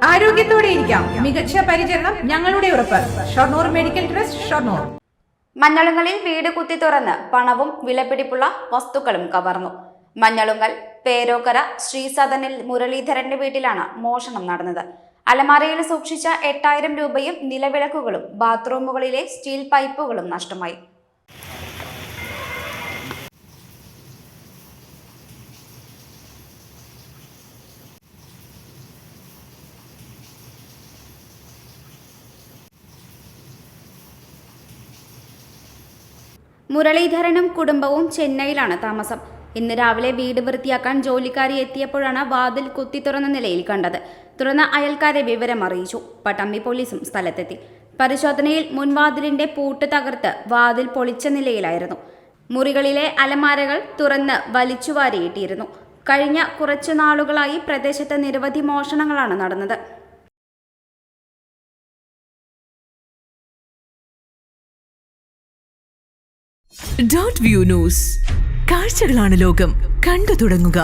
ആരോഗ്യത്തോടെ ഇരിക്കാം. മികച്ച പരിചരണം ഞങ്ങളുടെ ഉറപ്പ്. Shoranur medical trust, Shoranur. മഞ്ഞളുങ്ങളിൽ വീട് കുത്തി തുറന്ന് പണവും വിലപിടിപ്പുള്ള വസ്തുക്കളും കവർന്നു. മഞ്ഞളുങ്കൽ പേരോക്കര ശ്രീസദനിൽ മുരളീധരന്റെ വീട്ടിലാണ് മോഷണം നടന്നത്. അലമാരയിൽ സൂക്ഷിച്ച 8000 രൂപയും നിലവിളക്കുകളും ബാത്റൂമുകളിലെ സ്റ്റീൽ പൈപ്പുകളും നഷ്ടമായി. മുരളീധരനും കുടുംബവും ചെന്നൈയിലാണ് താമസം. ഇന്ന് രാവിലെ വീട് വൃത്തിയാക്കാൻ ജോലിക്കാരി എത്തിയപ്പോഴാണ് വാതിൽ കുത്തി തുറന്ന നിലയിൽ കണ്ടത്. തുടർന്ന് അയൽക്കാരെ വിവരം അറിയിച്ചു. പട്ടാമ്പി പോലീസും സ്ഥലത്തെത്തി. പരിശോധനയിൽ മുൻവാതിലിന്റെ പൂട്ട് തകർത്ത് വാതിൽ പൊളിച്ച നിലയിലായിരുന്നു. മുറികളിലെ അലമാരകൾ തുറന്ന് വലിച്ചുവാരിയിട്ടിരുന്നു. കഴിഞ്ഞ കുറച്ചു നാളുകളായി പ്രദേശത്ത് നിരവധി മോഷണങ്ങളാണ് നടന്നത്. .വ്യൂ ന്യൂസ്, കാഴ്ചകളാണ് ലോകം. കണ്ടു തുടങ്ങുക.